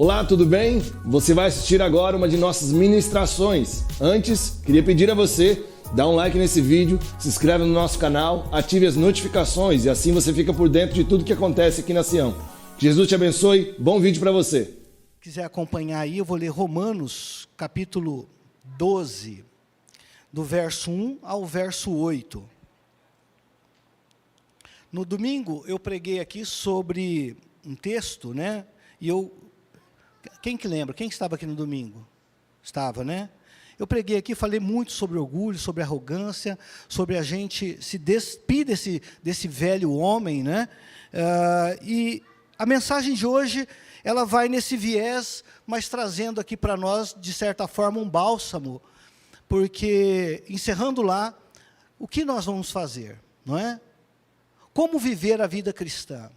Olá, tudo bem? Você vai assistir agora uma de nossas ministrações. Antes, queria pedir a você, dá um like nesse vídeo, se inscreve no nosso canal, ative as notificações e assim você fica por dentro de tudo que acontece aqui na Sião. Que Jesus te abençoe, bom vídeo para você. Se quiser acompanhar aí, eu vou ler Romanos, capítulo 12, do verso 1 ao verso 8. No domingo, eu preguei aqui sobre um texto, né? E quem que lembra? Quem estava aqui no domingo? Estava, né? Eu preguei aqui, falei muito sobre orgulho, sobre arrogância, sobre a gente se despir desse velho homem, né? E a mensagem de hoje, ela vai nesse viés, mas trazendo aqui para nós, de certa forma, um bálsamo, porque, encerrando lá, o que nós vamos fazer, não é? Como viver a vida cristã?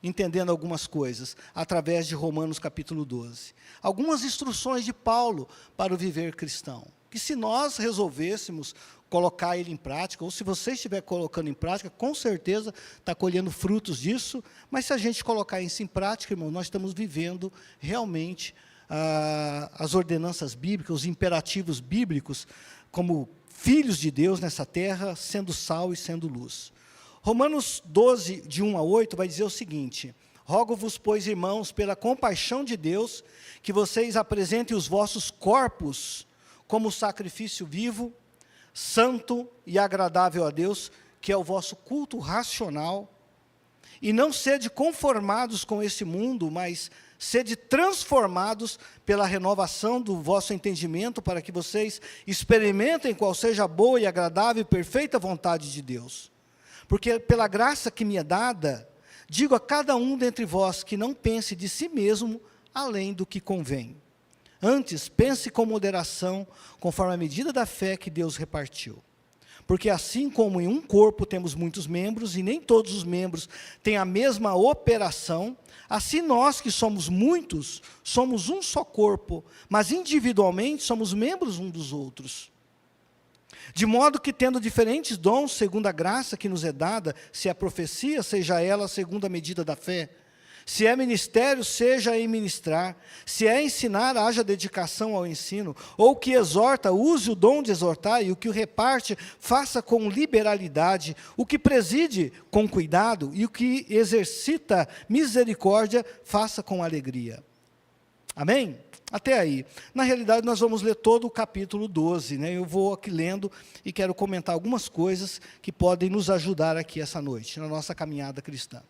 Entendendo algumas coisas, através de Romanos capítulo 12. Algumas instruções de Paulo para o viver cristão, que se nós resolvêssemos colocar ele em prática, ou se você estiver colocando em prática, com certeza está colhendo frutos disso, mas se a gente colocar isso em prática, irmão, nós estamos vivendo realmente as ordenanças bíblicas, os imperativos bíblicos, como filhos de Deus nessa terra, sendo sal e sendo luz. Romanos 12, de 1 a 8, vai dizer o seguinte: rogo-vos, pois, irmãos, pela compaixão de Deus, que vocês apresentem os vossos corpos como sacrifício vivo, santo e agradável a Deus, que é o vosso culto racional, e não sede conformados com esse mundo, mas sede transformados pela renovação do vosso entendimento, para que vocês experimentem qual seja a boa e agradável e perfeita vontade de Deus. Porque pela graça que me é dada, digo a cada um dentre vós que não pense de si mesmo além do que convém. Antes, pense com moderação, conforme a medida da fé que Deus repartiu. Porque assim como em um corpo temos muitos membros, e nem todos os membros têm a mesma operação, assim nós que somos muitos, somos um só corpo, mas individualmente somos membros uns dos outros. De modo que, tendo diferentes dons, segundo a graça que nos é dada, se é profecia, seja ela segundo a medida da fé. Se é ministério, seja em ministrar. Se é ensinar, haja dedicação ao ensino. Ou o que exorta, use o dom de exortar, e o que o reparte, faça com liberalidade. O que preside, com cuidado, e o que exercita misericórdia, faça com alegria. Amém? Até aí. Na realidade, nós vamos ler todo o capítulo 12, né? Eu vou aqui lendo e quero comentar algumas coisas que podem nos ajudar aqui essa noite, na nossa caminhada cristã.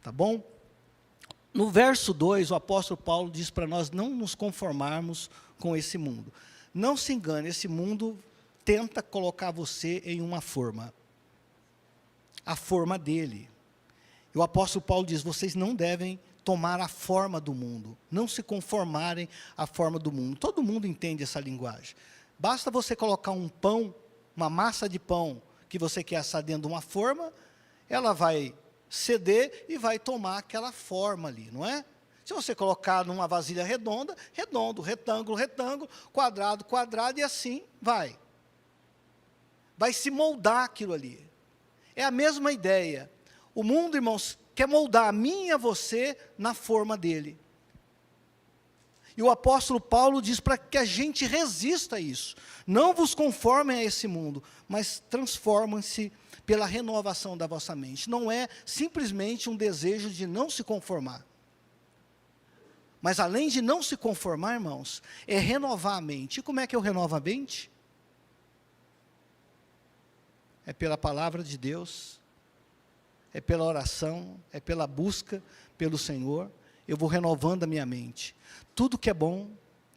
Tá bom? No verso 2, o apóstolo Paulo diz para nós não nos conformarmos com esse mundo. Não se engane, esse mundo tenta colocar você em uma forma. A forma dele. E o apóstolo Paulo diz, vocês não devem tomar a forma do mundo, não se conformarem à forma do mundo. Todo mundo entende essa linguagem. Basta você colocar um pão, uma massa de pão, que você quer assar dentro de uma forma, ela vai ceder e vai tomar aquela forma ali, não é? Se você colocar numa vasilha redonda, redondo, retângulo, retângulo, quadrado, quadrado, e assim vai. Vai se moldar aquilo ali. É a mesma ideia. O mundo, irmãos, quer moldar a mim e a você na forma dele. E o apóstolo Paulo diz para que a gente resista a isso. Não vos conformem a esse mundo, mas transformem-se pela renovação da vossa mente. Não é simplesmente um desejo de não se conformar. Mas além de não se conformar, irmãos, é renovar a mente. E como é que eu renovo a mente? É pela palavra de Deus, é pela oração, é pela busca pelo Senhor. Eu vou renovando a minha mente. Tudo que é bom,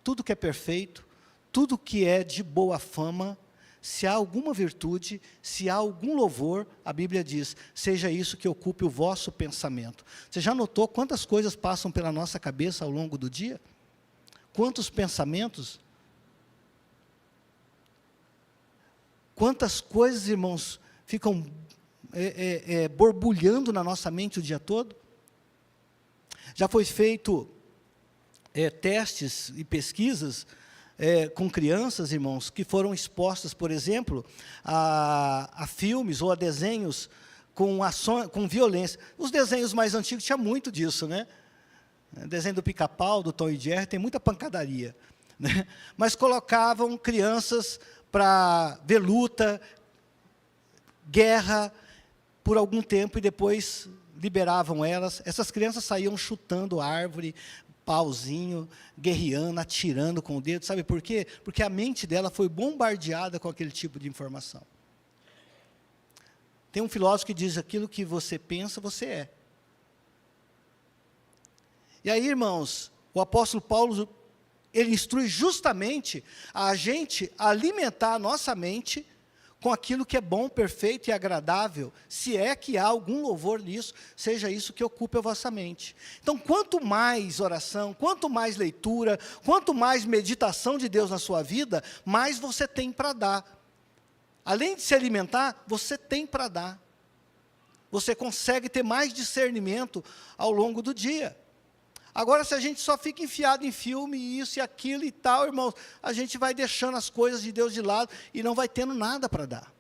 tudo que é perfeito, tudo que é de boa fama, se há alguma virtude, se há algum louvor, a Bíblia diz, seja isso que ocupe o vosso pensamento. Você já notou quantas coisas passam pela nossa cabeça ao longo do dia? Quantos pensamentos? Quantas coisas, irmãos, ficam borbulhando na nossa mente o dia todo? Já foi feito testes e pesquisas com crianças, irmãos, que foram expostas, por exemplo, a filmes ou a desenhos com violência. Os desenhos mais antigos tinham muito disso, né? Desenho do Pica-Pau, do Tom e Jerry, tem muita pancadaria, né? Mas colocavam crianças para ver luta, guerra, por algum tempo, e depois liberavam elas. Essas crianças saíam chutando árvore, pauzinho, guerreando, atirando com o dedo. Sabe por quê? Porque a mente dela foi bombardeada com aquele tipo de informação. Tem um filósofo que diz: aquilo que você pensa, você é. E aí, irmãos, o apóstolo Paulo, ele instrui justamente a gente a alimentar a nossa mente com aquilo que é bom, perfeito e agradável, se é que há algum louvor nisso, seja isso que ocupe a vossa mente. Então, quanto mais oração, quanto mais leitura, quanto mais meditação de Deus na sua vida, mais você tem para dar. Além de se alimentar, você tem para dar. Você consegue ter mais discernimento ao longo do dia. Agora, se a gente só fica enfiado em filme, isso e aquilo e tal, irmãos, a gente vai deixando as coisas de Deus de lado e não vai tendo nada para dar.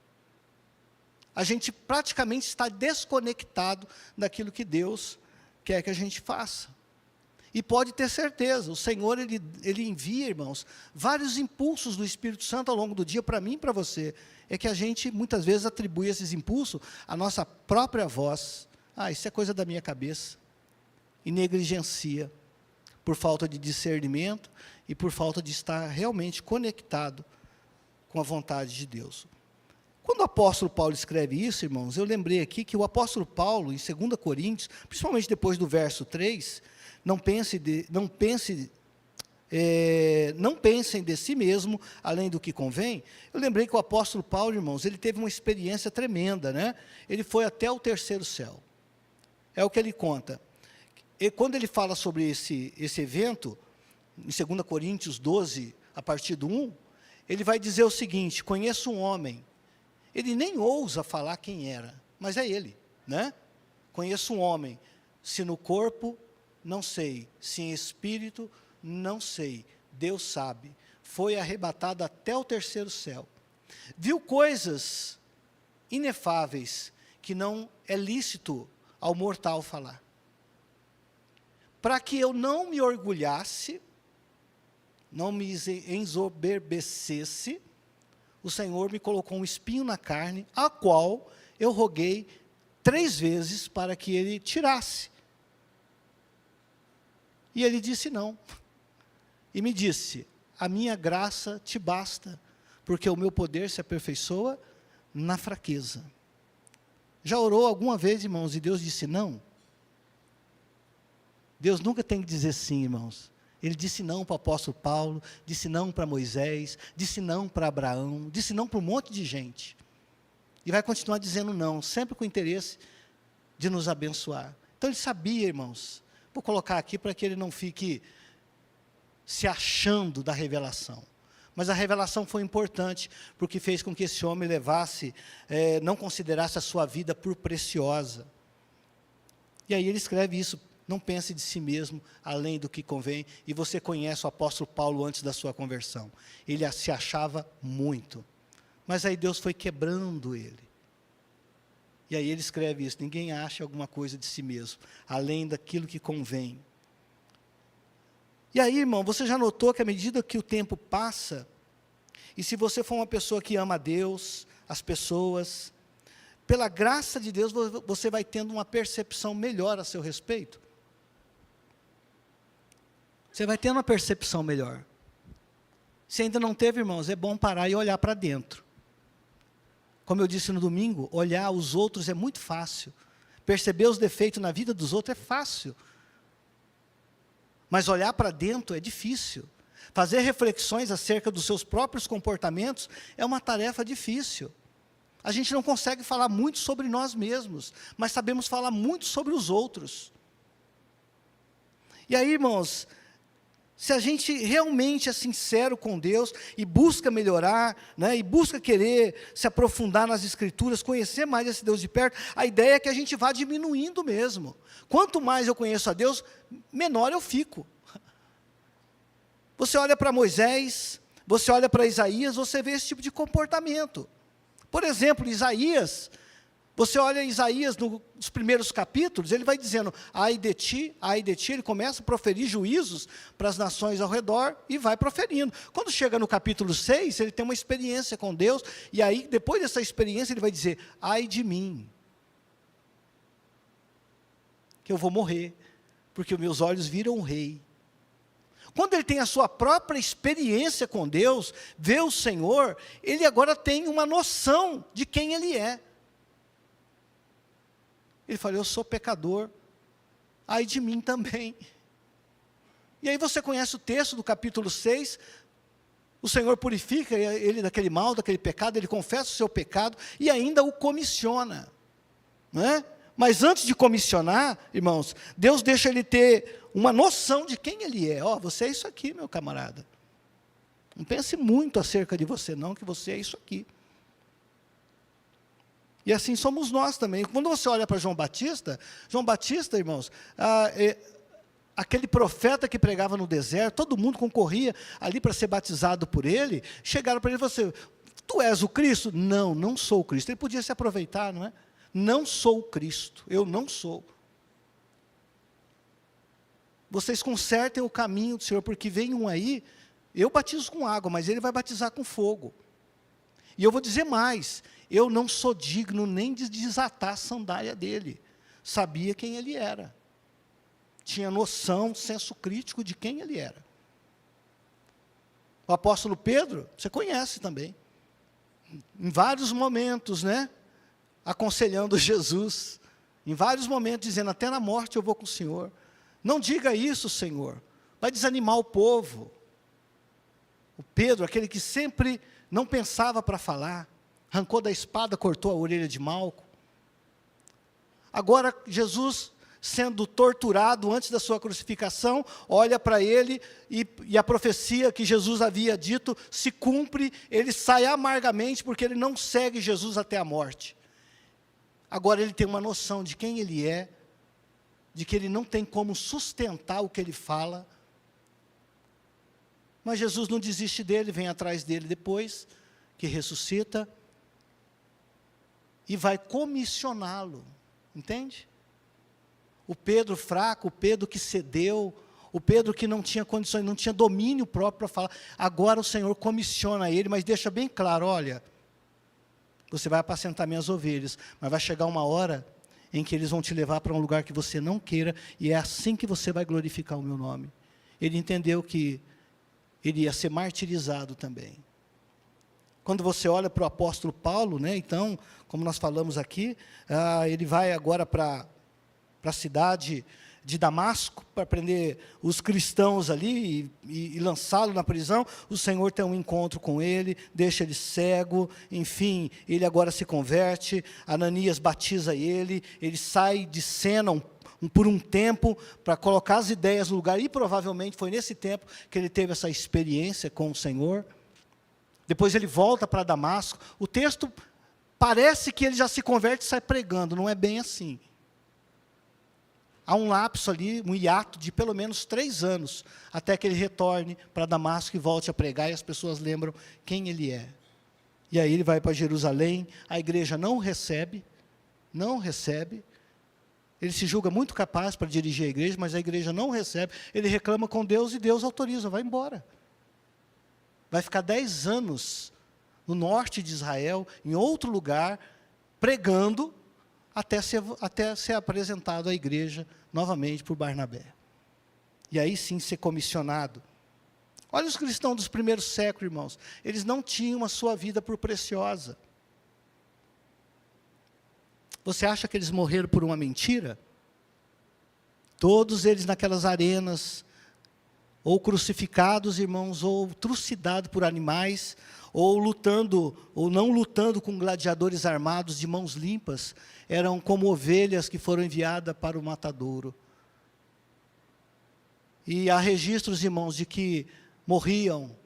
A gente praticamente está desconectado daquilo que Deus quer que a gente faça. E pode ter certeza, o Senhor, Ele envia, irmãos, vários impulsos do Espírito Santo ao longo do dia, para mim e para você. É que a gente, muitas vezes, atribui esses impulsos à nossa própria voz. Isso é coisa da minha cabeça. E negligencia, por falta de discernimento e por falta de estar realmente conectado com a vontade de Deus. Quando o apóstolo Paulo escreve isso, irmãos, eu lembrei aqui que o apóstolo Paulo, em 2 Coríntios, principalmente depois do verso 3, não pensem de si mesmo, além do que convém. Eu lembrei que o apóstolo Paulo, irmãos, ele teve uma experiência tremenda, né? Ele foi até o terceiro céu. É o que ele conta. E quando ele fala sobre esse evento, em 2 Coríntios 12, a partir do 1, ele vai dizer o seguinte: conheço um homem, ele nem ousa falar quem era, mas é ele, né? Conheço um homem, se no corpo, não sei, se em espírito, não sei, Deus sabe, foi arrebatado até o terceiro céu, viu coisas inefáveis, que não é lícito ao mortal falar. Para que eu não me orgulhasse, não me ensoberbecesse, o Senhor me colocou um espinho na carne, a qual eu roguei 3 vezes para que ele tirasse. E ele disse não. E me disse: a minha graça te basta, porque o meu poder se aperfeiçoa na fraqueza. Já orou alguma vez, irmãos, e Deus disse não? Deus nunca tem que dizer sim, irmãos. Ele disse não para o apóstolo Paulo, disse não para Moisés, disse não para Abraão, disse não para um monte de gente. E vai continuar dizendo não, sempre com o interesse de nos abençoar. Então ele sabia, irmãos, vou colocar aqui para que ele não fique se achando da revelação. Mas a revelação foi importante, porque fez com que esse homem não considerasse a sua vida por preciosa. E aí ele escreve isso: não pense de si mesmo, além do que convém. E você conhece o apóstolo Paulo antes da sua conversão. Ele se achava muito. Mas aí Deus foi quebrando ele. E aí ele escreve isso: ninguém acha alguma coisa de si mesmo, além daquilo que convém. E aí, irmão, você já notou que à medida que o tempo passa, e se você for uma pessoa que ama a Deus, as pessoas, pela graça de Deus, você vai tendo uma percepção melhor a seu respeito. Você vai tendo uma percepção melhor. Se ainda não teve, irmãos, é bom parar e olhar para dentro. Como eu disse no domingo, olhar os outros é muito fácil. Perceber os defeitos na vida dos outros é fácil. Mas olhar para dentro é difícil. Fazer reflexões acerca dos seus próprios comportamentos é uma tarefa difícil. A gente não consegue falar muito sobre nós mesmos, mas sabemos falar muito sobre os outros. E aí, irmãos, se a gente realmente é sincero com Deus e busca melhorar, né, e busca querer se aprofundar nas Escrituras, conhecer mais esse Deus de perto, a ideia é que a gente vá diminuindo mesmo. Quanto mais eu conheço a Deus, menor eu fico. Você olha para Moisés, você olha para Isaías, você vê esse tipo de comportamento. Por exemplo, Isaías, Você olha Isaías nos primeiros capítulos, ele vai dizendo, ai de ti, ele começa a proferir juízos para as nações ao redor e vai proferindo. Quando chega no capítulo 6, ele tem uma experiência com Deus, e aí, depois dessa experiência, ele vai dizer, ai de mim, que eu vou morrer, porque os meus olhos viram o rei. Quando ele tem a sua própria experiência com Deus, vê o Senhor, ele agora tem uma noção de quem ele é. Ele fala, eu sou pecador, ai de mim também. E aí você conhece o texto do capítulo 6, o Senhor purifica ele daquele mal, daquele pecado, ele confessa o seu pecado e ainda o comissiona, não é? Mas antes de comissionar, irmãos, Deus deixa ele ter uma noção de quem ele é. Ó, você é isso aqui, meu camarada. Não pense muito acerca de você não, que você é isso aqui. E assim somos nós também. Quando você olha para João Batista, irmãos, aquele profeta que pregava no deserto, todo mundo concorria ali para ser batizado por ele, chegaram para ele e falaram assim, tu és o Cristo? Não, não sou o Cristo. Ele podia se aproveitar, não é? Não sou o Cristo, eu não sou. Vocês consertem o caminho do Senhor, porque vem um aí, eu batizo com água, mas ele vai batizar com fogo. E eu vou dizer mais, eu não sou digno nem de desatar a sandália dele. Sabia quem ele era. Tinha noção, senso crítico de quem ele era. O apóstolo Pedro, você conhece também. Em vários momentos, né? Aconselhando Jesus. Em vários momentos, dizendo, até na morte eu vou com o Senhor. Não diga isso, Senhor. Vai desanimar o povo. O Pedro, aquele que sempre não pensava para falar, arrancou da espada, cortou a orelha de Malco. Agora, Jesus, sendo torturado antes da sua crucificação, olha para ele e a profecia que Jesus havia dito se cumpre, ele sai amargamente porque ele não segue Jesus até a morte. Agora ele tem uma noção de quem ele é, de que ele não tem como sustentar o que ele fala, mas Jesus não desiste dele, vem atrás dele depois, que ressuscita, e vai comissioná-lo, entende? O Pedro fraco, o Pedro que cedeu, o Pedro que não tinha condições, não tinha domínio próprio para falar, agora o Senhor comissiona ele, mas deixa bem claro, olha, você vai apacentar minhas ovelhas, mas vai chegar uma hora em que eles vão te levar para um lugar que você não queira, e é assim que você vai glorificar o meu nome. Ele entendeu que ele ia ser martirizado também. Quando você olha para o apóstolo Paulo, né, então, como nós falamos aqui, ele vai agora para a cidade de Damasco, para prender os cristãos ali e lançá-lo na prisão. O Senhor tem um encontro com ele, deixa ele cego, enfim, ele agora se converte, Ananias batiza ele sai de cena por um tempo, para colocar as ideias no lugar, e provavelmente foi nesse tempo que ele teve essa experiência com o Senhor. Depois ele volta para Damasco, o texto parece que ele já se converte e sai pregando, não é bem assim. Há um lapso ali, um hiato de pelo menos 3 anos, até que ele retorne para Damasco e volte a pregar, e as pessoas lembram quem ele é. E aí ele vai para Jerusalém, a igreja não recebe, ele se julga muito capaz para dirigir a igreja, mas a igreja não recebe, ele reclama com Deus e Deus autoriza, vai embora. Vai ficar 10 anos no norte de Israel, em outro lugar, pregando, até ser apresentado à igreja novamente por Barnabé. E aí sim ser comissionado. Olha os cristãos dos primeiros séculos, irmãos. Eles não tinham a sua vida por preciosa. Você acha que eles morreram por uma mentira? Todos eles naquelas arenas, ou crucificados, irmãos, ou trucidados por animais, ou lutando, ou não lutando com gladiadores armados de mãos limpas, eram como ovelhas que foram enviadas para o matadouro. E há registros, irmãos, de que morriam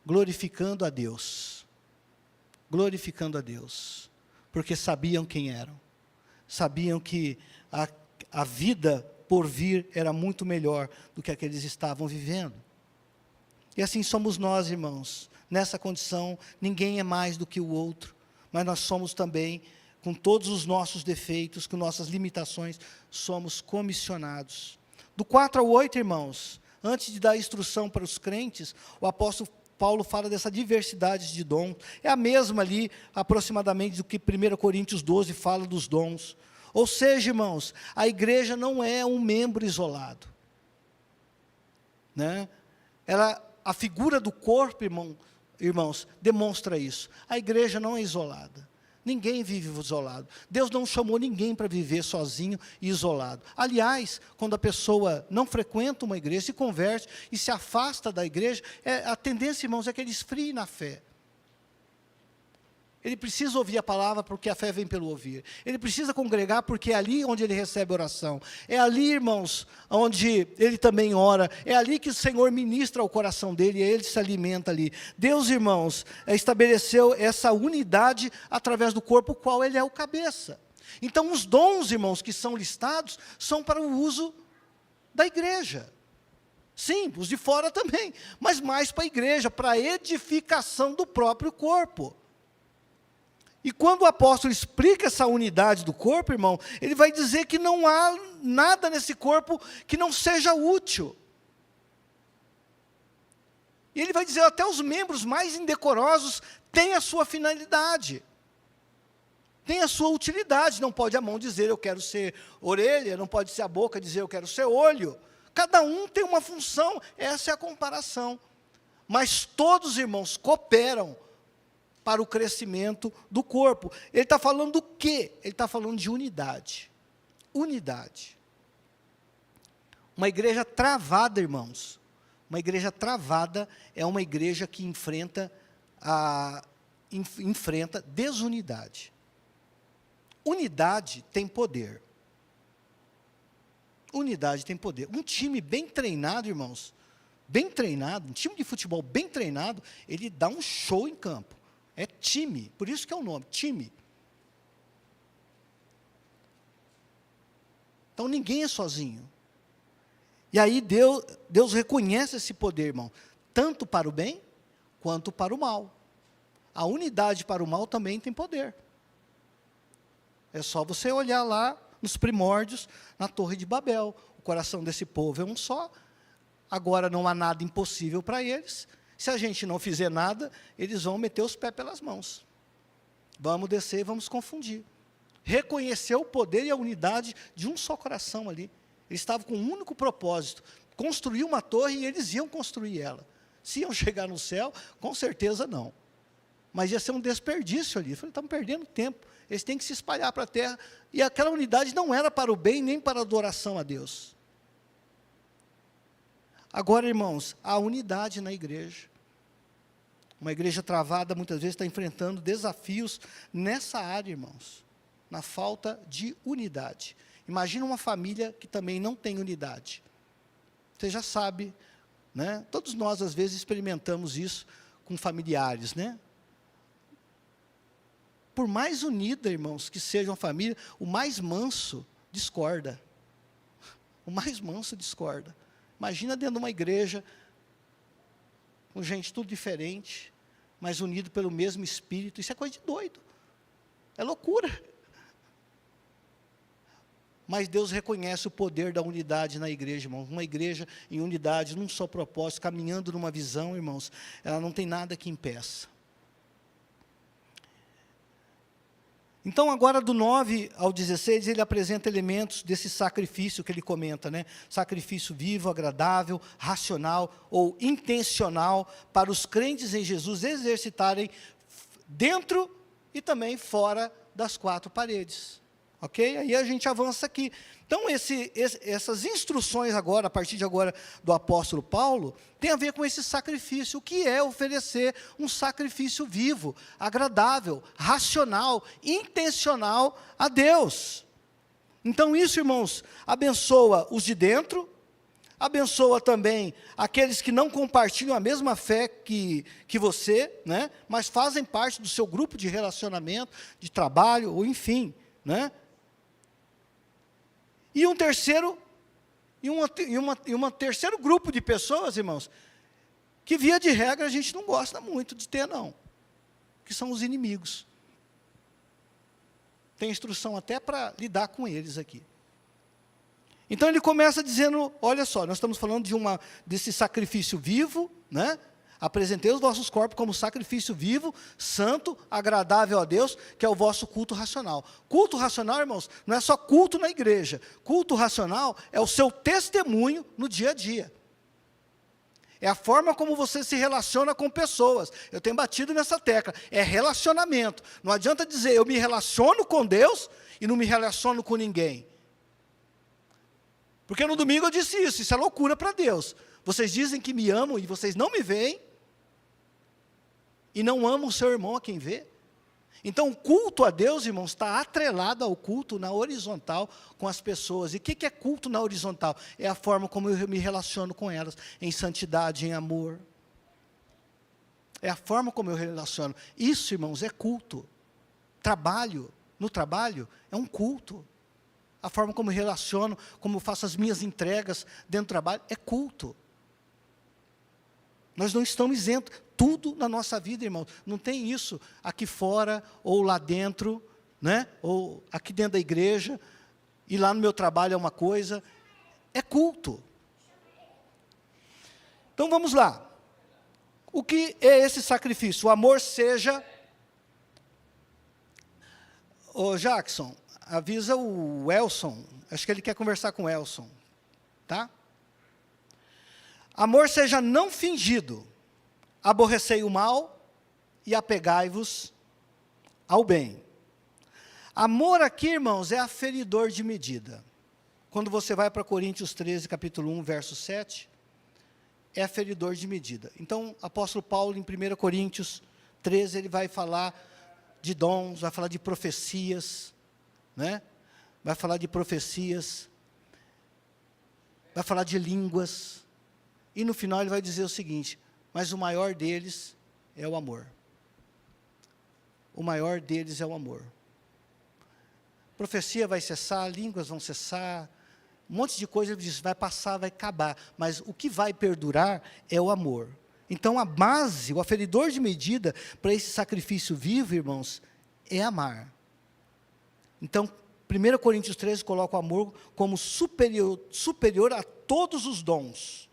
glorificando a Deus, porque sabiam quem eram, sabiam que a vida por vir era muito melhor do que a que eles estavam vivendo. E assim somos nós, irmãos, nessa condição, ninguém é mais do que o outro, mas nós somos também com todos os nossos defeitos, com nossas limitações, somos comissionados. Do 4 ao 8, irmãos, antes de dar instrução para os crentes, o apóstolo Paulo fala dessa diversidade de dons. É a mesma ali, aproximadamente, do que 1 Coríntios 12 fala dos dons. Ou seja, irmãos, a igreja não é um membro isolado. Né? A figura do corpo, irmãos, demonstra isso. A igreja não é isolada. Ninguém vive isolado. Deus não chamou ninguém para viver sozinho e isolado. Aliás, quando a pessoa não frequenta uma igreja, se converte e se afasta da igreja, a tendência, irmãos, é que ele esfrie na fé. Ele precisa ouvir a palavra porque a fé vem pelo ouvir. Ele precisa congregar porque é ali onde ele recebe oração. É ali, irmãos, onde ele também ora. É ali que o Senhor ministra ao coração dele e ele se alimenta ali. Deus, irmãos, estabeleceu essa unidade através do corpo, o qual ele é o cabeça. Então, os dons, irmãos, que são listados, são para o uso da igreja. Sim, os de fora também, mas mais para a igreja, para a edificação do próprio corpo. E quando o apóstolo explica essa unidade do corpo, irmão, ele vai dizer que não há nada nesse corpo que não seja útil. E ele vai dizer, até os membros mais indecorosos têm a sua finalidade. Tem a sua utilidade. Não pode a mão dizer, eu quero ser orelha, não pode ser a boca dizer, eu quero ser olho. Cada um tem uma função, essa é a comparação. Mas todos, irmãos, cooperam para o crescimento do corpo. Ele está falando do quê? Ele está falando de unidade. Unidade. Uma igreja travada, irmãos. Uma igreja travada é uma igreja que enfrenta desunidade. Unidade tem poder. Unidade tem poder. Um time bem treinado, irmãos, bem treinado, um time de futebol bem treinado, ele dá um show em campo. É time, por isso que é o nome, time. Então, ninguém é sozinho. E aí, Deus reconhece esse poder, irmão, tanto para o bem, quanto para o mal. A unidade para o mal também tem poder. É só você olhar lá, nos primórdios, na Torre de Babel. O coração desse povo é um só. Agora, não há nada impossível para eles. Se a gente não fizer nada, eles vão meter os pés pelas mãos. Vamos descer e vamos confundir. Reconhecer o poder e a unidade de um só coração ali. Eles estavam com um único propósito, construir uma torre e eles iam construir ela. Se iam chegar no céu, com certeza não. Mas ia ser um desperdício ali. Estamos perdendo tempo. Eles têm que se espalhar para a terra. E aquela unidade não era para o bem, nem para a adoração a Deus. Agora, irmãos, há unidade na igreja. Uma igreja travada, muitas vezes, está enfrentando desafios nessa área, irmãos. Na falta de unidade. Imagina uma família que também não tem unidade. Você já sabe, né? Todos nós, às vezes, experimentamos isso com familiares, né? Por mais unida, irmãos, que seja uma família, o mais manso discorda. O mais manso discorda. Imagina dentro de uma igreja, com gente tudo diferente, mas unido pelo mesmo Espírito. Isso é coisa de doido. É loucura. Mas Deus reconhece o poder da unidade na igreja, irmãos. Uma igreja em unidade, num só propósito, caminhando numa visão, irmãos, ela não tem nada que impeça. Então, agora do 9 ao 16, ele apresenta elementos desse sacrifício que ele comenta, né? Sacrifício vivo, agradável, racional ou intencional para os crentes em Jesus exercitarem dentro e também fora das quatro paredes. Ok? Aí a gente avança aqui. Então, essas instruções agora, a partir de agora, do apóstolo Paulo, tem a ver com esse sacrifício. O que é oferecer um sacrifício vivo, agradável, racional, intencional a Deus. Então, isso, irmãos, abençoa os de dentro, abençoa também aqueles que não compartilham a mesma fé que você, né? Mas fazem parte do seu grupo de relacionamento, de trabalho, ou enfim, né? E um terceiro grupo de pessoas, irmãos, que via de regra a gente não gosta muito de ter, não, que são os inimigos. Tem instrução até para lidar com eles aqui. Então ele começa dizendo, olha só, nós estamos falando desse sacrifício vivo, né? Apresentei os vossos corpos como sacrifício vivo, santo, agradável a Deus, que é o vosso culto racional. Culto racional, irmãos, não é só culto na igreja. Culto racional é o seu testemunho no dia a dia. É a forma como você se relaciona com pessoas. Eu tenho batido nessa tecla. É relacionamento. Não adianta dizer, eu me relaciono com Deus e não me relaciono com ninguém. Porque no domingo eu disse isso é loucura para Deus. Vocês dizem que me amam e vocês não me veem, e não amam o seu irmão a quem vê. Então, o culto a Deus, irmãos, está atrelado ao culto na horizontal com as pessoas. E o que é culto na horizontal? É a forma como eu me relaciono com elas, em santidade, em amor. É a forma como eu relaciono. Isso, irmãos, é culto. Trabalho, no trabalho, é um culto. A forma como eu relaciono, como eu faço as minhas entregas dentro do trabalho, é culto. Nós não estamos isentos. Tudo na nossa vida, irmãos. Não tem isso aqui fora, ou lá dentro, né? Ou aqui dentro da igreja, e lá no meu trabalho é uma coisa. É culto. Então vamos lá. O que é esse sacrifício? O amor seja... Ô Jackson, avisa o Elson. Acho que ele quer conversar com o Elson. Tá? Amor seja não fingido. Aborrecei o mal e apegai-vos ao bem. Amor aqui, irmãos, é aferidor de medida. Quando você vai para Coríntios 13, capítulo 1, verso 7, é aferidor de medida. Então, apóstolo Paulo, em 1 Coríntios 13, ele vai falar de dons, vai falar de profecias, né? Vai falar de profecias, vai falar de línguas, e no final ele vai dizer o seguinte: mas o maior deles é o amor. O maior deles é o amor. Profecia vai cessar, línguas vão cessar, um monte de coisa ele diz, vai passar, vai acabar. Mas o que vai perdurar é o amor. Então a base, o aferidor de medida para esse sacrifício vivo, irmãos, é amar. Então, 1 Coríntios 13 coloca o amor como superior a todos os dons.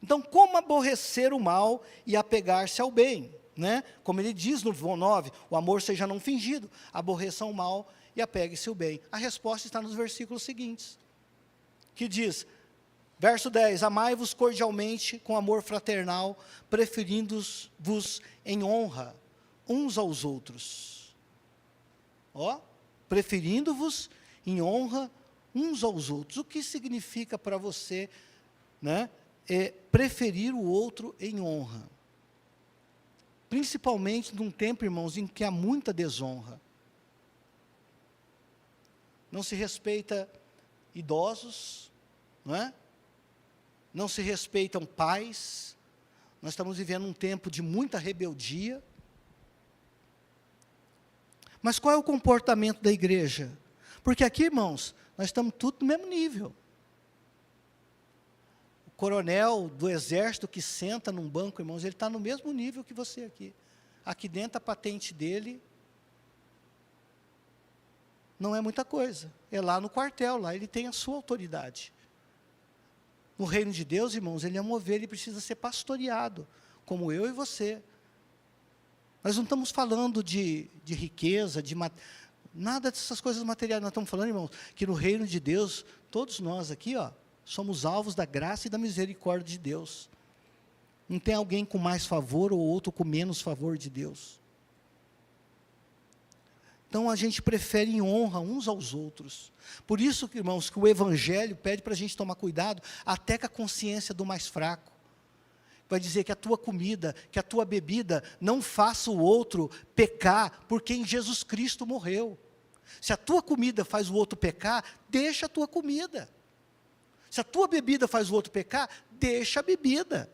Então, como aborrecer o mal e apegar-se ao bem? Né? Como ele diz no 9, o amor seja não fingido, aborreçam o mal e apegue-se ao bem. A resposta está nos versículos seguintes, que diz, verso 10, amai-vos cordialmente com amor fraternal, preferindo-vos em honra uns aos outros. Ó, preferindo-vos em honra uns aos outros. O que significa para você, né? É preferir o outro em honra. Principalmente num tempo, irmãos, em que há muita desonra. Não se respeita idosos, não é? Não se respeitam pais. Nós estamos vivendo um tempo de muita rebeldia. Mas qual é o comportamento da igreja? Porque aqui, irmãos, nós estamos tudo no mesmo nível. Coronel do exército que senta num banco, irmãos, ele está no mesmo nível que você aqui. Aqui dentro a patente dele não é muita coisa. É lá no quartel, lá ele tem a sua autoridade. No reino de Deus, irmãos, ele é uma ovelha e precisa ser pastoreado, como eu e você. Nós não estamos falando de riqueza, nada dessas coisas materiais. Nós estamos falando, irmãos, que no reino de Deus, todos nós aqui, ó, somos alvos da graça e da misericórdia de Deus. Não tem alguém com mais favor ou outro com menos favor de Deus. Então a gente prefere em honra uns aos outros. Por isso, irmãos, que o Evangelho pede para a gente tomar cuidado até com a consciência do mais fraco. Vai dizer que a tua comida, que a tua bebida não faça o outro pecar por quem Jesus Cristo morreu. Se a tua comida faz o outro pecar, deixa a tua comida. Se a tua bebida faz o outro pecar, deixa a bebida.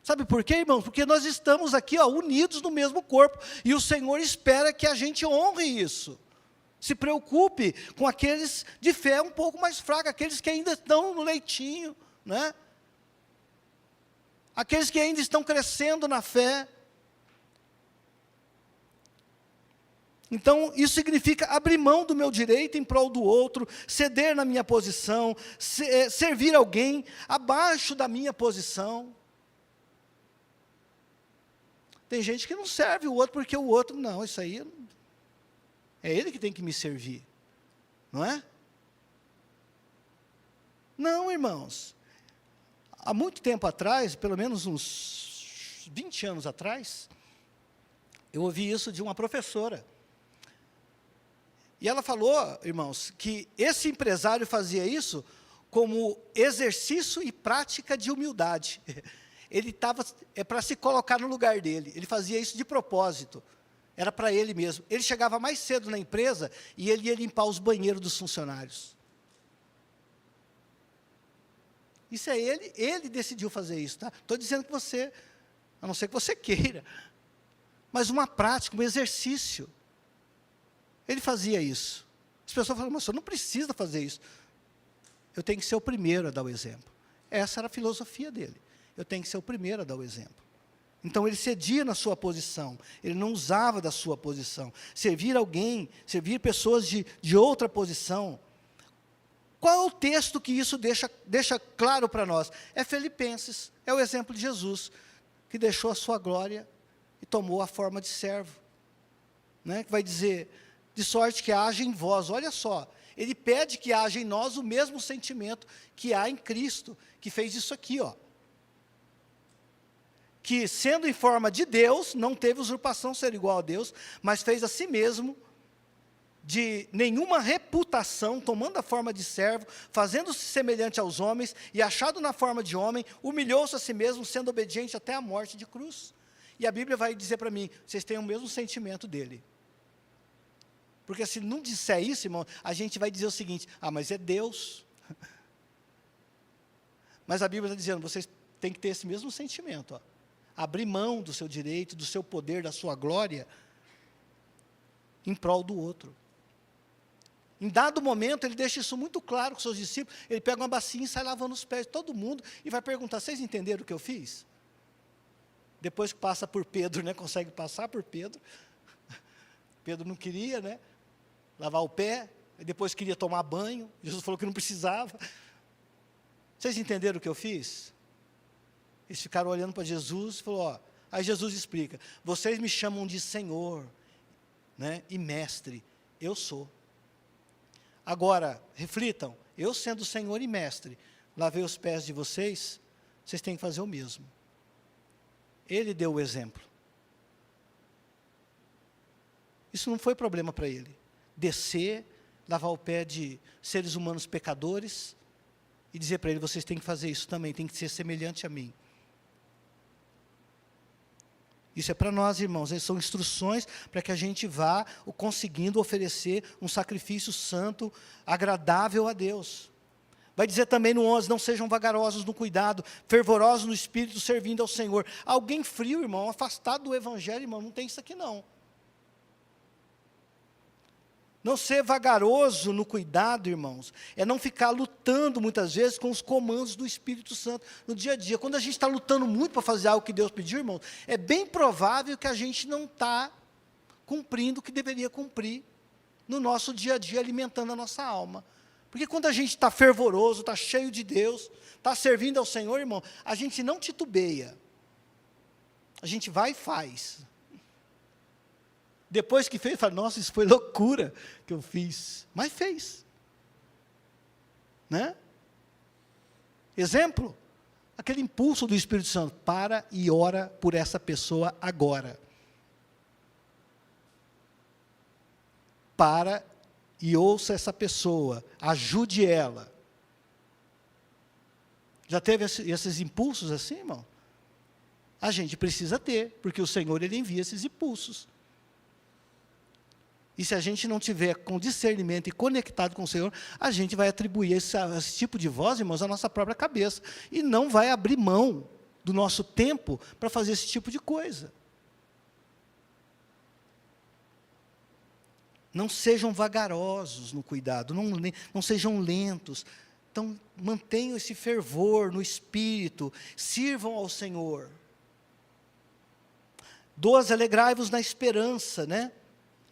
Sabe por quê, irmãos? Porque nós estamos aqui, ó, unidos no mesmo corpo. E o Senhor espera que a gente honre isso. Se preocupe com aqueles de fé um pouco mais fracos, aqueles que ainda estão no leitinho, né? Aqueles que ainda estão crescendo na fé. Então, isso significa abrir mão do meu direito em prol do outro, ceder na minha posição, servir alguém abaixo da minha posição. Tem gente que não serve o outro porque o outro, não, isso aí é ele que tem que me servir, não é? Não, irmãos. Há muito tempo atrás, pelo menos uns 20 anos atrás, eu ouvi isso de uma professora. E ela falou, irmãos, que esse empresário fazia isso como exercício e prática de humildade. Ele estava, para se colocar no lugar dele, ele fazia isso de propósito, era para ele mesmo. Ele chegava mais cedo na empresa e ele ia limpar os banheiros dos funcionários. Isso é ele decidiu fazer isso, tá? Estou dizendo que você, a não ser que você queira, mas uma prática, um exercício. Ele fazia isso. As pessoas falam, mas você não precisa fazer isso. Eu tenho que ser o primeiro a dar o exemplo. Essa era a filosofia dele. Eu tenho que ser o primeiro a dar o exemplo. Então, ele cedia na sua posição, ele não usava da sua posição. Servir alguém, servir pessoas de outra posição. Qual é o texto que isso deixa claro para nós? É Filipenses, é o exemplo de Jesus, que deixou a sua glória e tomou a forma de servo. Né? Que vai dizer, de sorte que haja em vós, olha só, ele pede que haja em nós o mesmo sentimento que há em Cristo, que fez isso aqui, ó. Que sendo em forma de Deus, não teve usurpação ser igual a Deus, mas fez a si mesmo, de nenhuma reputação, tomando a forma de servo, fazendo-se semelhante aos homens, e achado na forma de homem, humilhou-se a si mesmo, sendo obediente até a morte de cruz. E a Bíblia vai dizer para mim, vocês têm o mesmo sentimento dele. Porque se não disser isso, irmão, a gente vai dizer o seguinte, mas é Deus. Mas a Bíblia está dizendo, vocês têm que ter esse mesmo sentimento, ó. Abrir mão do seu direito, do seu poder, da sua glória, em prol do outro. Em dado momento, ele deixa isso muito claro com os seus discípulos, ele pega uma bacia e sai lavando os pés de todo mundo, e vai perguntar, vocês entenderam o que eu fiz? Depois que passa por Pedro, né, consegue passar por Pedro, Pedro não queria, né, lavar o pé, depois queria tomar banho, Jesus falou que não precisava. Vocês entenderam o que eu fiz? Eles ficaram olhando para Jesus e falou, aí Jesus explica, vocês me chamam de Senhor, né, e Mestre, eu sou. Agora, reflitam, eu sendo Senhor e Mestre, lavei os pés de vocês, vocês têm que fazer o mesmo. Ele deu o exemplo. Isso não foi problema para ele. Descer, lavar o pé de seres humanos pecadores, e dizer para ele, vocês têm que fazer isso também, tem que ser semelhante a mim. Isso é para nós, irmãos, são instruções para que a gente vá conseguindo oferecer um sacrifício santo, agradável a Deus. Vai dizer também no 11, não sejam vagarosos no cuidado, fervorosos no espírito, servindo ao Senhor. Alguém frio, irmão, afastado do evangelho, irmão, não tem isso aqui não. Não ser vagaroso no cuidado, irmãos, é não ficar lutando muitas vezes com os comandos do Espírito Santo no dia a dia. Quando a gente está lutando muito para fazer algo que Deus pediu, irmãos, é bem provável que a gente não está cumprindo o que deveria cumprir no nosso dia a dia, alimentando a nossa alma. Porque quando a gente está fervoroso, está cheio de Deus, está servindo ao Senhor, irmão, a gente não titubeia. A gente vai e faz. Depois que fez, fala, nossa, isso foi loucura que eu fiz. Mas fez. Né? Exemplo, aquele impulso do Espírito Santo, para e ora por essa pessoa agora. Para e ouça essa pessoa, ajude ela. Já teve esses impulsos assim, irmão? A gente precisa ter, porque o Senhor, Ele envia esses impulsos. E se a gente não tiver com discernimento e conectado com o Senhor, a gente vai atribuir esse tipo de voz, irmãos, à nossa própria cabeça. E não vai abrir mão do nosso tempo para fazer esse tipo de coisa. Não sejam vagarosos no cuidado, não sejam lentos. Então, mantenham esse fervor no espírito, sirvam ao Senhor. 12, alegrai-vos na esperança, né?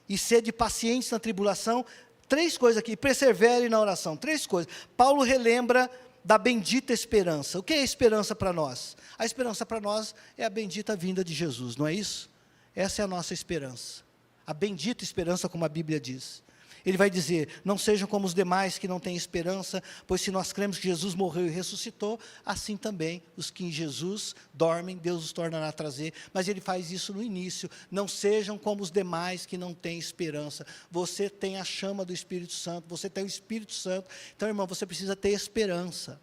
e sede pacientes na tribulação. 3 coisas aqui, persevere na oração, 3 coisas. Paulo relembra da bendita esperança. O que é esperança para nós? A esperança para nós é a bendita vinda de Jesus, não é isso? Essa é a nossa esperança, a bendita esperança, como a Bíblia diz. Ele vai dizer, não sejam como os demais que não têm esperança, pois se nós cremos que Jesus morreu e ressuscitou, assim também os que em Jesus dormem, Deus os tornará a trazer. Mas ele faz isso no início, não sejam como os demais que não têm esperança. Você tem a chama do Espírito Santo, você tem o Espírito Santo, então irmão, você precisa ter esperança,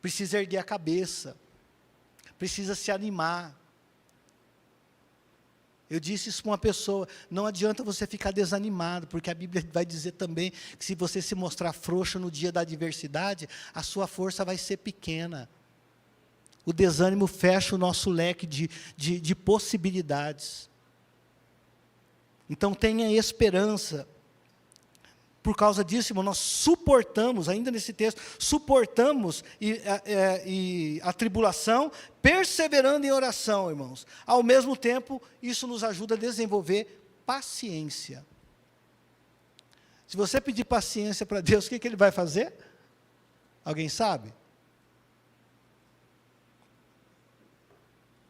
precisa erguer a cabeça, precisa se animar. Eu disse isso para uma pessoa, não adianta você ficar desanimado, porque a Bíblia vai dizer também que se você se mostrar frouxo no dia da adversidade, a sua força vai ser pequena. O desânimo fecha o nosso leque de possibilidades. Então tenha esperança. Por causa disso, irmão, nós suportamos, ainda nesse texto, suportamos a tribulação, perseverando em oração, irmãos. Ao mesmo tempo, isso nos ajuda a desenvolver paciência. Se você pedir paciência para Deus, o que Ele vai fazer? Alguém sabe?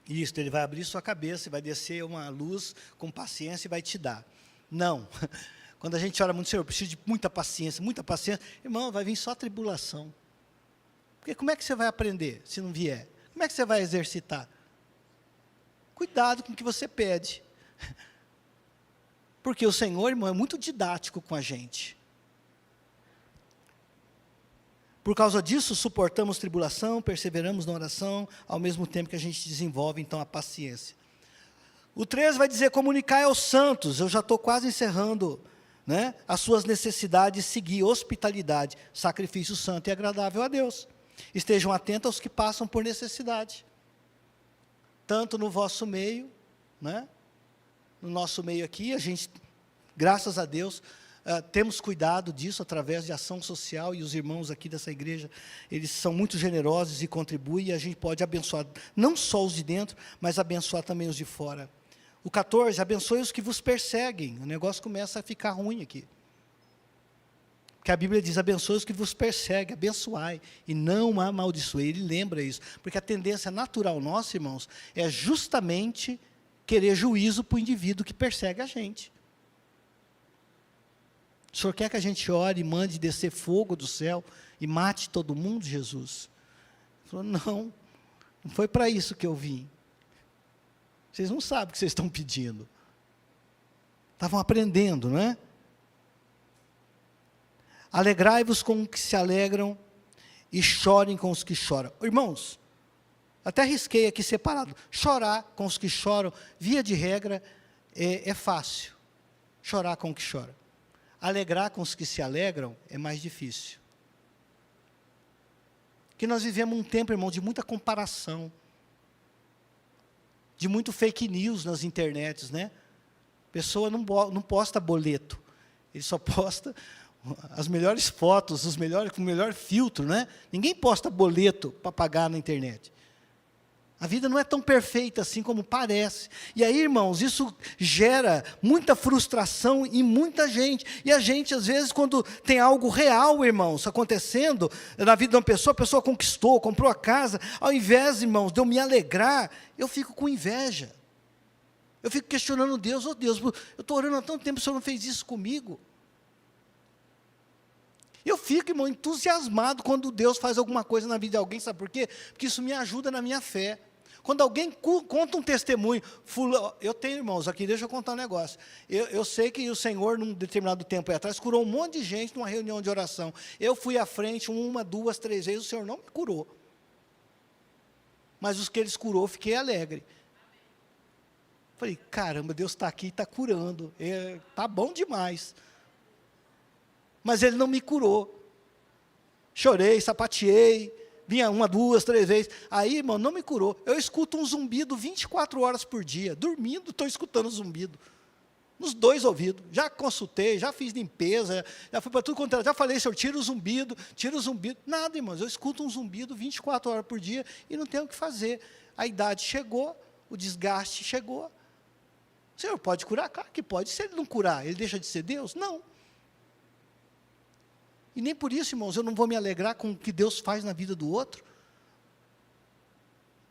Isso, Ele vai abrir sua cabeça, vai descer uma luz com paciência e vai te dar. Não. Quando a gente ora muito, Senhor, eu preciso de muita paciência, irmão, vai vir só tribulação. Porque como é que você vai aprender, se não vier? Como é que você vai exercitar? Cuidado com o que você pede. Porque o Senhor, irmão, é muito didático com a gente. Por causa disso, suportamos tribulação, perseveramos na oração, ao mesmo tempo que a gente desenvolve, então, a paciência. O 3 vai dizer, comunicar aos santos, eu já estou quase encerrando, né, as suas necessidades, seguir hospitalidade, sacrifício santo e agradável a Deus. Estejam atentos aos que passam por necessidade, tanto no vosso meio, né, no nosso meio aqui, a gente, graças a Deus, temos cuidado disso através de ação social, e os irmãos aqui dessa igreja, eles são muito generosos e contribuem, e a gente pode abençoar, não só os de dentro, mas abençoar também os de fora. O 14, abençoe os que vos perseguem. O negócio começa a ficar ruim aqui. Porque a Bíblia diz, abençoe os que vos perseguem, abençoai, e não amaldiçoe. Ele lembra isso, porque a tendência natural nossa, irmãos, é justamente querer juízo para o indivíduo que persegue a gente. O Senhor quer que a gente ore e mande descer fogo do céu e mate todo mundo, Jesus? Ele falou, não foi para isso que eu vim. Vocês não sabem o que vocês estão pedindo. Estavam aprendendo, não é? Alegrai-vos com os que se alegram e chorem com os que choram. Irmãos, até risquei aqui separado. Chorar com os que choram, via de regra, é fácil. Chorar com o que chora. Alegrar com os que se alegram é mais difícil. Porque nós vivemos um tempo, irmão, de muita comparação, de muito fake news nas internets, né? A pessoa não posta boleto, ele só posta as melhores fotos, com o melhor filtro, né? Ninguém posta boleto para pagar na internet. A vida não é tão perfeita assim como parece. E aí, irmãos, isso gera muita frustração em muita gente. E a gente, às vezes, quando tem algo real, irmãos, acontecendo na vida de uma pessoa, a pessoa conquistou, comprou a casa, ao invés, irmãos, de eu me alegrar, eu fico com inveja. Eu fico questionando Deus, Deus, eu estou orando há tanto tempo, o Senhor não fez isso comigo. Eu fico, irmão, entusiasmado quando Deus faz alguma coisa na vida de alguém, sabe por quê? Porque isso me ajuda na minha fé. Quando alguém conta um testemunho, eu tenho, irmãos, aqui, deixa eu contar um negócio. Eu sei que o Senhor, num determinado tempo atrás, curou um monte de gente numa reunião de oração. Eu fui à frente 1, 2, 3 vezes, o Senhor não me curou. Mas os que Ele curou, fiquei alegre. Falei, caramba, Deus está aqui e está curando. Está bom demais. Mas Ele não me curou. Chorei, sapateei, vinha 1, 2, 3 vezes. Aí, irmão, não me curou. Eu escuto um zumbido 24 horas por dia. Dormindo, estou escutando zumbido. Nos 2 ouvidos. Já consultei, já fiz limpeza, já fui para tudo quanto era. Já falei, Senhor, tira o zumbido. Nada, irmãos, eu escuto um zumbido 24 horas por dia e não tenho o que fazer. A idade chegou, o desgaste chegou. O Senhor pode curar? Claro que pode. Se Ele não curar, Ele deixa de ser Deus? Não. E nem por isso, irmãos, eu não vou me alegrar com o que Deus faz na vida do outro.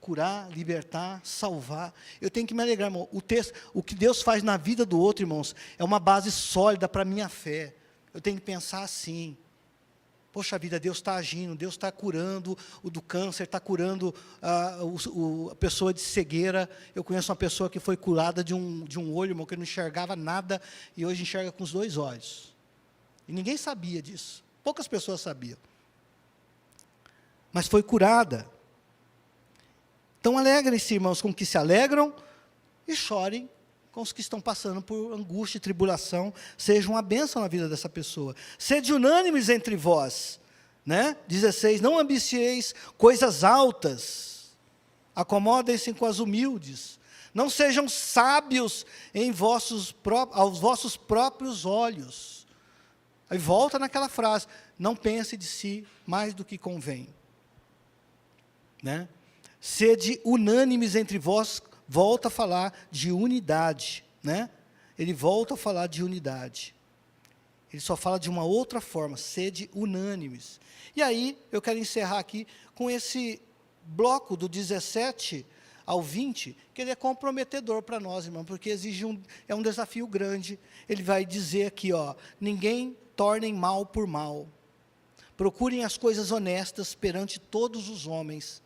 Curar, libertar, salvar. Eu tenho que me alegrar, irmão. O que Deus faz na vida do outro, irmãos, é uma base sólida para a minha fé. Eu tenho que pensar assim. Poxa vida, Deus está agindo, Deus está curando o do câncer, está curando a pessoa de cegueira. Eu conheço uma pessoa que foi curada de um olho, irmão, que não enxergava nada, e hoje enxerga com os 2 olhos. E ninguém sabia disso. Poucas pessoas sabiam. Mas foi curada. Então, alegrem-se, irmãos, com que se alegram, e chorem com os que estão passando por angústia e tribulação. Seja uma bênção na vida dessa pessoa. Sede unânimes entre vós. Né? 16, não ambicieis coisas altas. Acomodem-se com as humildes. Não sejam sábios aos vossos próprios olhos. Aí volta naquela frase, não pense de si mais do que convém. Né? Sede unânimes entre vós, volta a falar de unidade, né? Ele volta a falar de unidade. Ele só fala de uma outra forma, sede unânimes. E aí, eu quero encerrar aqui com esse bloco do 17 ao 20, que ele é comprometedor para nós, irmão, porque exige é um desafio grande. Ele vai dizer aqui, ó, ninguém tornem mal por mal. Procurem as coisas honestas perante todos os homens.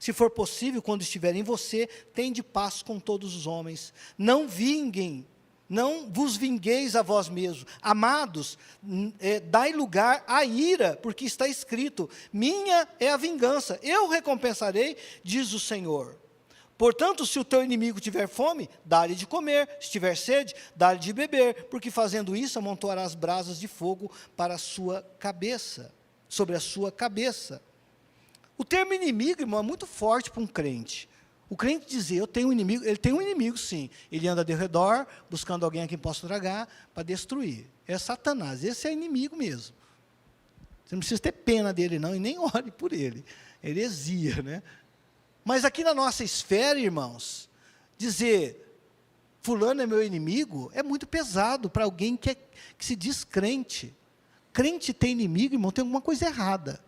Se for possível, quando estiver em você, tende paz com todos os homens. Não vinguem, não vos vingueis a vós mesmos. Amados, dai lugar à ira, porque está escrito, minha é a vingança, eu recompensarei, diz o Senhor. Portanto, se o teu inimigo tiver fome, dá-lhe de comer, se tiver sede, dá-lhe de beber, porque fazendo isso, amontoarás brasas de fogo para a sua cabeça, sobre a sua cabeça. O termo inimigo, irmão, é muito forte para um crente. O crente dizer, eu tenho um inimigo, ele tem um inimigo sim. Ele anda ao redor, buscando alguém a quem possa tragar, para destruir. É Satanás, esse é inimigo mesmo. Você não precisa ter pena dele não, e nem ore por ele. Heresia, né? Mas aqui na nossa esfera, irmãos, dizer, fulano é meu inimigo, é muito pesado para alguém que se diz crente. Crente tem inimigo, irmão, tem alguma coisa errada.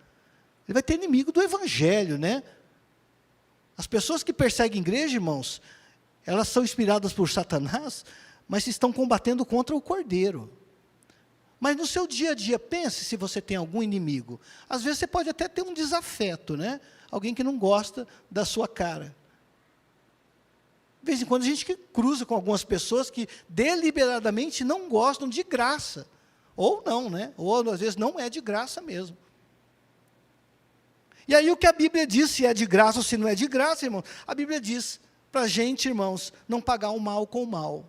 Ele vai ter inimigo do evangelho, né? As pessoas que perseguem a igreja, irmãos, elas são inspiradas por Satanás, mas estão combatendo contra o Cordeiro. Mas no seu dia a dia, pense se você tem algum inimigo. Às vezes você pode até ter um desafeto, né? Alguém que não gosta da sua cara. De vez em quando a gente cruza com algumas pessoas que deliberadamente não gostam de graça. Ou não, né? Ou às vezes não é de graça mesmo. E aí o que a Bíblia diz, se é de graça ou se não é de graça, irmão? A Bíblia diz para a gente, irmãos, não pagar o mal com o mal.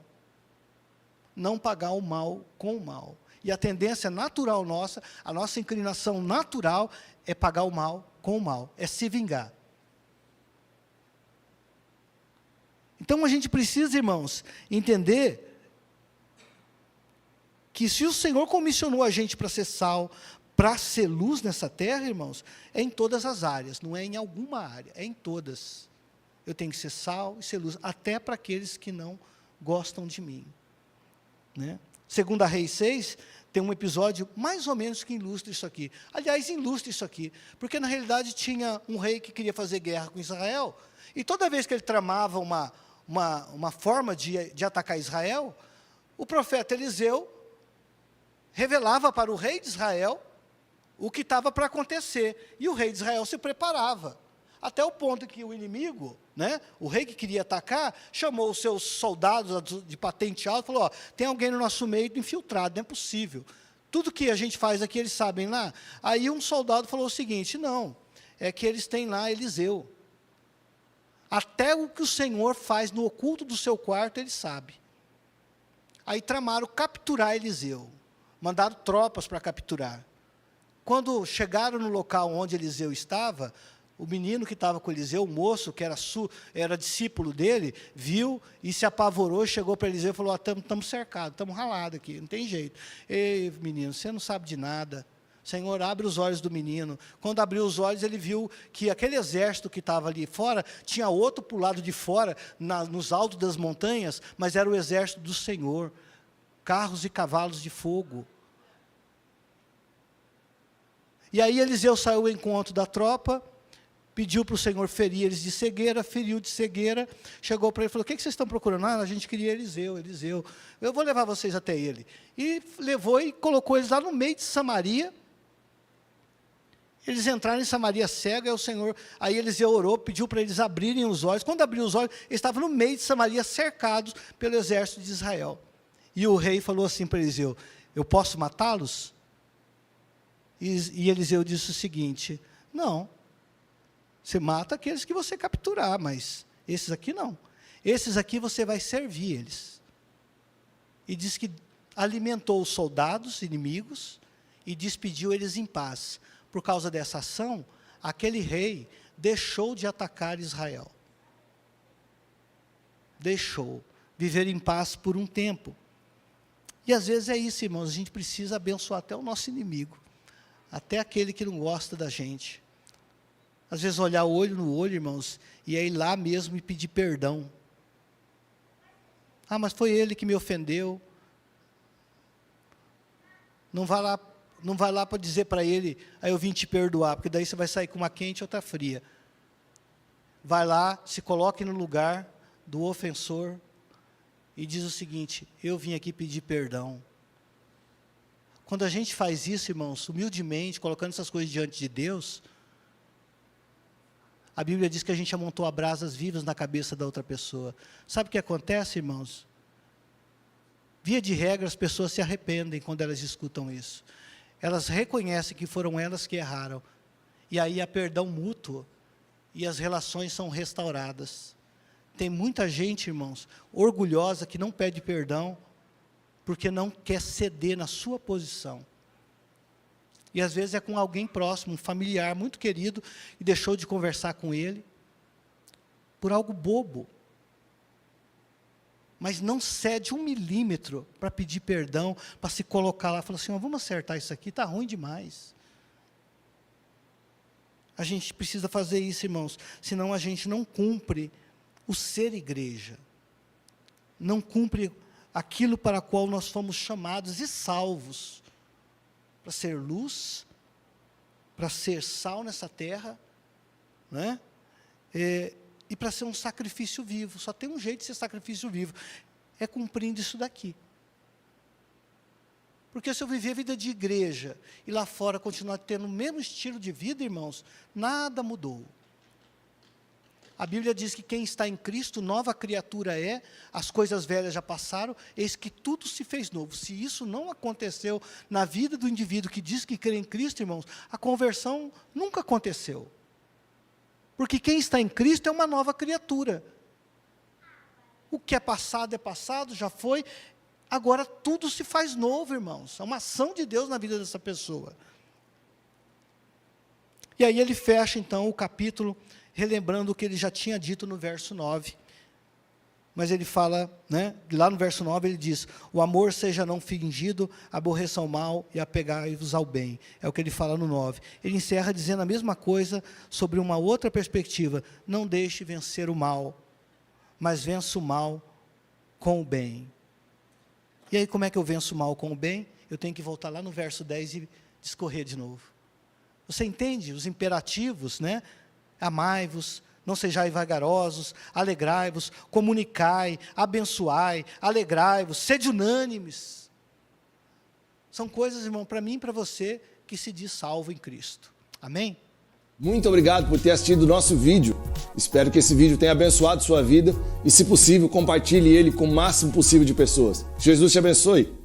Não pagar o mal com o mal. E a tendência natural nossa, a nossa inclinação natural é pagar o mal com o mal, é se vingar. Então a gente precisa, irmãos, entender que se o Senhor comissionou a gente para ser sal, para ser luz nessa terra, irmãos, é em todas as áreas, não é em alguma área, é em todas. Eu tenho que ser sal e ser luz, até para aqueles que não gostam de mim. Né? Segundo a Reis 6, tem um episódio mais ou menos que ilustra isso aqui. Aliás, ilustra isso aqui, porque na realidade tinha um rei que queria fazer guerra com Israel, e toda vez que ele tramava uma forma de atacar Israel, o profeta Eliseu revelava para o rei de Israel o que estava para acontecer, e o rei de Israel se preparava, até o ponto que o inimigo, né, o rei que queria atacar, chamou os seus soldados de patente alta, falou, ó, tem alguém no nosso meio infiltrado, não é possível, tudo que a gente faz aqui, eles sabem lá. Aí um soldado falou o seguinte, não, é que eles têm lá Eliseu, até o que o Senhor faz no oculto do seu quarto, ele sabe. Aí tramaram capturar Eliseu, mandaram tropas para capturar. Quando chegaram no local onde Eliseu estava, o menino que estava com Eliseu, o moço, que era discípulo dele, viu e se apavorou, chegou para Eliseu e falou, estamos cercados, estamos ralados aqui, não tem jeito. Ei, menino, você não sabe de nada, Senhor, abre os olhos do menino. Quando abriu os olhos, ele viu que aquele exército que estava ali fora, tinha outro para o lado de fora, nos altos das montanhas, mas era o exército do Senhor, carros e cavalos de fogo. E aí Eliseu saiu ao encontro da tropa, pediu para o Senhor ferir eles de cegueira, feriu de cegueira, chegou para ele e falou, o que vocês estão procurando? Ah, a gente queria Eliseu, eu vou levar vocês até ele. E levou e colocou eles lá no meio de Samaria. Eles entraram em Samaria cega, aí Eliseu orou, pediu para eles abrirem os olhos. Quando abriu os olhos, eles estavam no meio de Samaria, cercados pelo exército de Israel. E o rei falou assim para Eliseu, eu posso matá-los? E Eliseu disse o seguinte, não, você mata aqueles que você capturar, mas esses aqui não. Esses aqui você vai servir eles. E diz que alimentou os soldados inimigos e despediu eles em paz. Por causa dessa ação, aquele rei deixou de atacar Israel. Deixou viver em paz por um tempo. E às vezes é isso, irmãos, a gente precisa abençoar até o nosso inimigo, até aquele que não gosta da gente. Às vezes olhar olho no olho, irmãos, e é ir lá mesmo e pedir perdão. Ah, mas foi ele que me ofendeu. Não vai lá para dizer para ele, aí eu vim te perdoar, porque daí você vai sair com uma quente e outra fria. Vai lá, se coloque no lugar do ofensor e diz o seguinte, eu vim aqui pedir perdão. Quando a gente faz isso, irmãos, humildemente, colocando essas coisas diante de Deus, a Bíblia diz que a gente amontoa brasas vivas na cabeça da outra pessoa. Sabe o que acontece, irmãos? Via de regra, as pessoas se arrependem quando elas escutam isso. Elas reconhecem que foram elas que erraram. E aí há perdão mútuo. E as relações são restauradas. Tem muita gente, irmãos, orgulhosa, que não pede perdão, porque não quer ceder na sua posição. E às vezes é com alguém próximo, um familiar muito querido, e deixou de conversar com ele, por algo bobo. Mas não cede 1 milímetro para pedir perdão, para se colocar lá e falar assim, vamos acertar isso aqui, está ruim demais. A gente precisa fazer isso, irmãos, senão a gente não cumpre o ser igreja. Não cumpre aquilo para o qual nós fomos chamados e salvos. Para ser luz, para ser sal nessa terra, né? E para ser um sacrifício vivo. Só tem um jeito de ser sacrifício vivo, é cumprindo isso daqui. Porque se eu viver a vida de igreja, e lá fora continuar tendo o mesmo estilo de vida, irmãos, nada mudou. A Bíblia diz que quem está em Cristo, nova criatura é, as coisas velhas já passaram, eis que tudo se fez novo. Se isso não aconteceu na vida do indivíduo que diz que crê em Cristo, irmãos, a conversão nunca aconteceu. Porque quem está em Cristo é uma nova criatura. O que é passado, já foi, agora tudo se faz novo, irmãos. É uma ação de Deus na vida dessa pessoa. E aí ele fecha então o capítulo, relembrando o que ele já tinha dito no verso 9. Mas ele fala, né, lá no verso 9 ele diz, o amor seja não fingido, aborreçam o mal e apegai-vos ao bem. É o que ele fala no 9. Ele encerra dizendo a mesma coisa sobre uma outra perspectiva. Não deixe vencer o mal, mas vença o mal com o bem. E aí como é que eu venço o mal com o bem? Eu tenho que voltar lá no verso 10 e discorrer de novo. Você entende os imperativos, né? Amai-vos, não sejais vagarosos, alegrai-vos, comunicai, abençoai, alegrai-vos, sede unânimes. São coisas, irmão, para mim e para você, que se diz salvo em Cristo. Amém? Muito obrigado por ter assistido o nosso vídeo. Espero que esse vídeo tenha abençoado sua vida e, se possível, compartilhe ele com o máximo possível de pessoas. Jesus te abençoe.